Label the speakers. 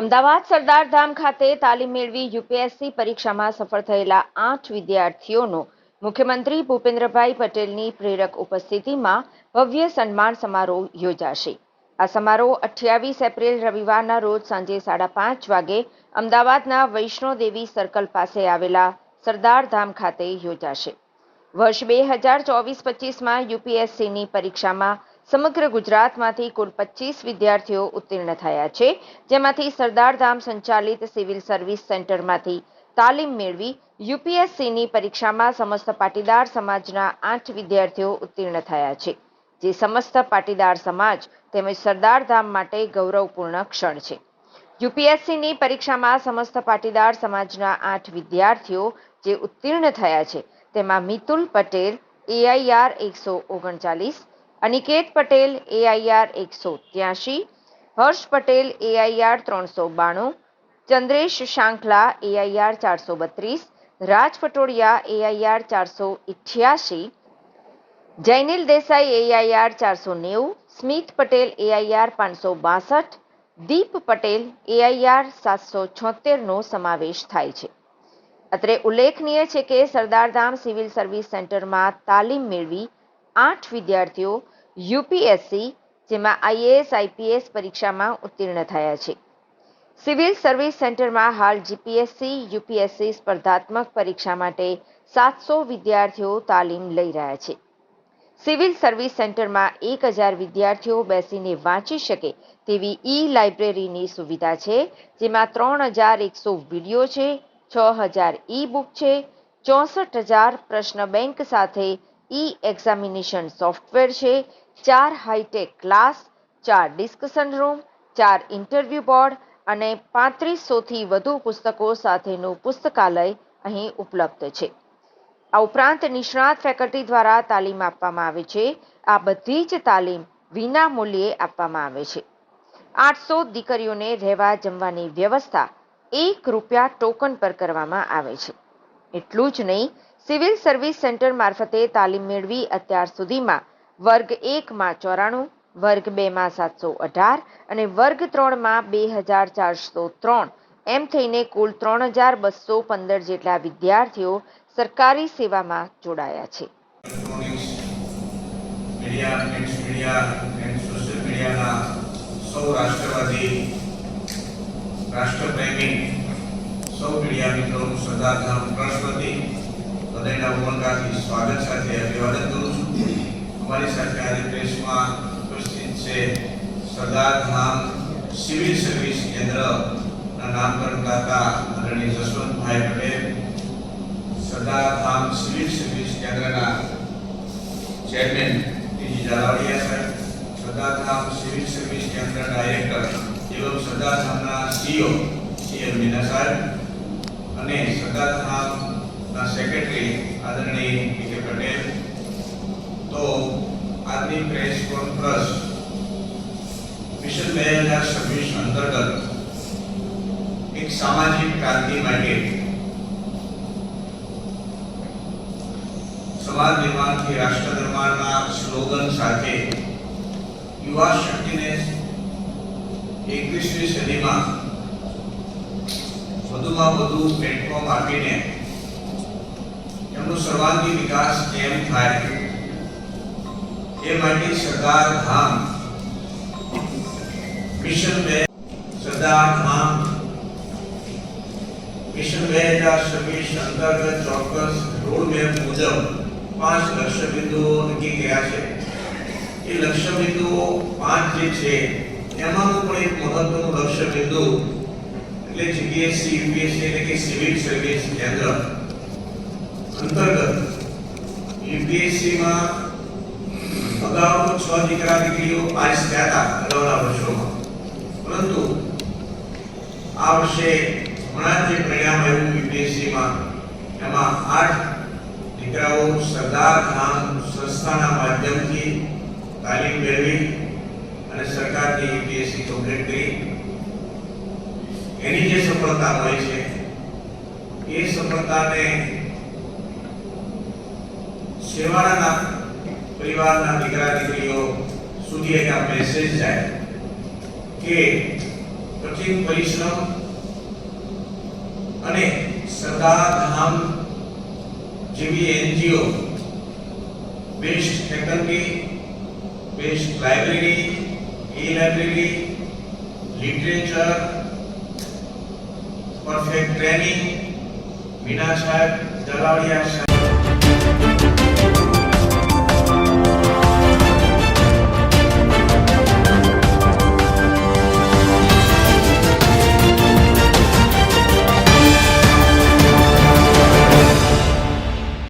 Speaker 1: અમદાવાદ સરદારધામ ખાતે તાલીમ મેળવી યુપીએસસી પરીક્ષામાં સફળ થયેલા 8 વિદ્યાર્થીઓનો મુખ્યમંત્રી ભૂપેન્દ્રભાઈ પટેલની પ્રેરક ઉપસ્થિતિમાં ભવ્ય સન્માન સમારોહ યોજાશે। આ સમારોહ 28 એપ્રિલ રવિવારના રોજ સાંજે 5:30 વાગે અમદાવાદના વૈષ્ણોદેવી સર્કલ પાસે આવેલા સરદારધામ ખાતે યોજાશે। વર્ષ 2024-25માં યુપીએસસીની પરીક્ષામાં સમગ્ર ગુજરાતમાંથી કુલ 25 વિદ્યાર્થીઓ ઉત્તીર્ણ થયા છે, જેમાંથી સરદારધામ સંચાલિત સિવિલ સર્વિસ સેન્ટરમાંથી તાલીમ મેળવી યુપીએસસીની પરીક્ષામાં સમસ્ત પાટીદાર સમાજના 8 વિદ્યાર્થીઓ ઉત્તીર્ણ થયા છે, જે સમસ્ત પાટીદાર સમાજ તેમજ સરદારધામ માટે ગૌરવપૂર્ણ ક્ષણ છે। યુપીએસસીની પરીક્ષામાં સમસ્ત પાટીદાર સમાજના 8 વિદ્યાર્થીઓ જે ઉત્તીર્ણ થયા છે, તેમાં મિતુલ પટેલ એઆઈઆર 139, અનિકેત પટેલ એઆઈઆર 183, હર્ષ પટેલ એઆઈઆર 392, ચંદ્રેશ શાંખલા એઆઈઆર 432, રાજ પટોડિયા એઆઈઆર 488, જૈનિલ દેસાઈ એઆઈઆર 490, સ્મિત પટેલ એઆઈઆર 562, દીપ પટેલ એઆઈઆર 776નો સમાવેશ થાય છે। અત્રે ઉલ્લેખનીય છે કે સરદારધામ સિવિલ સર્વિસ સેન્ટરમાં તાલીમ મેળવી 8 વિદ્યાર્થીઓ યુપીએસસી, જેમાં આઈએએસ આઈપીએસ પરીક્ષામાં ઉત્તીર્ણ થયા છે। સિવિલ સર્વિસ સેન્ટરમાં હાલ જીપીએસસી યુપીએસસી સ્પર્ધાત્મક પરીક્ષા માટે 700 વિદ્યાર્થીઓ તાલીમ લઈ રહ્યા છે। સિવિલ સર્વિસ સેન્ટરમાં 1000 વિદ્યાર્થીઓ બેસીને વાંચી શકે તેવી લાઇબ્રેરીની સુવિધા છે, જેમાં 3100 વિડીયો છે, 6000 બુક છે, 64000 પ્રશ્ન બેંક સાથે એક્ઝામિનેશન સોફ્ટવેર છે, 4 high tech class, 4 discussion room, 4 interview board અને 3500થી વધુ પુસ્તકો સાથેનું પુસ્તકાલય અહીં ઉપલબ્ધ છે। આ ઉપરાંત નિષ્ણાત ફેકલ્ટી દ્વારા તાલીમ આપવામાં આવે છે। આ બધી જ તાલીમ વિના મૂલ્યે આપવામાં આવે છે। 800 દીકરીઓને રહેવા જમવાની વ્યવસ્થા ₹1 ટોકન પર કરવામાં આવે છે। એટલું જ નહીં, સિવિલ સર્વિસ સેન્ટર મારફતે તાલીમ મેળવી અત્યાર સુધીમાં વર્ગ 1માં 94, વર્ગ 2માં 718 અને વર્ગ 3માં 2403 એમ થઈને કુલ 3215 જેટલા વિદ્યાર્થીઓ સરકારી સેવામાં જોડાયા છે।
Speaker 2: સૌ રાષ્ટ્રવાદી, રાષ્ટ્રપ્રેમી, સૌ મીડિયા મિત્રોનું સરદારધામ ટ્રસ્ટ વતી હૃદયના ઉમળકાથી સ્વાગત સાથે અભિવાદન કરું છું। અમારી સાથે આજે પ્રેસમાં ઉપસ્થિત છે સરદારધામ સિવિલ સર્વિસ કેન્દ્રના નામકરણ દાતા આદરણીય જસવંતભાઈ પટેલ, સરદારધામ સિવિલ સર્વિસ કેન્દ્રના ચેરમેન ટીજી ઝાલાવાડિયા સાહેબ, સરદારધામ સિવિલ સર્વિસ કેન્દ્ર ડાયરેક્ટર એવં સરદારધામના સીઈઓ સીએમ મીના સાહેબ અને સરદારધામના સેક્રેટરી આદરણીય પીકે પટેલ। તો આજની પ્રેસ કોન્ફરન્સ મિશન 2026 અંતર્ગત એક સામાજિક ક્રાંતિ માટે સમાજ નિર્માણથી રાષ્ટ્ર નિર્માણના સ્લોગન સાથે યુવા શક્તિને 21મી સદીમાં વધુમાં વધુ પ્લેટફોર્મ આપીને એમનો સર્વાંગી વિકાસ કેમ થાય એ માટે સરદારધામ મિશન 2026 અંતર્ગત ચોક્કસ રોડમેપ મુજબ 5 લક્ષ્ય બિંદુઓ નક્કી કર્યા છે। એ લક્ષ્ય બિંદુઓ 5 જે છે એમાંનું પણ એક મહત્વનું લક્ષ્ય બિંદુ એટલે જીપીએસસી યુપીએસસી એટલે કે સિવિલ સર્વિસ કેન્દ્ર અંતર્ગત યુપીએસસીમાં અગાઉ 6 દીકરા દીકરીઓ પાસ થયા હતા અગાઉના વર્ષોમાં, પરંતુ આ વર્ષે હમણાં જે પરિણામ આવ્યું યુપીએસસીમાં એમાં 8 દીકરાઓ સરદારધામ સંસ્થાના માધ્યમથી તાલીમ મેળવી અને સરકારની યુપીએસસી કમ્પ્લીટ કરી એની જે સફળતા મળી છે એ સફળતાને છેવાડાના પરિવારના દીકરા દીકરીઓ સુધી એક મેસેજ જાય કે કઠિન પરિશ્રમ અને સદાધામ જેવી NGO best faculty, best library, e-library, literature, perfect training, Meena साहब, दलाड़िया साहब।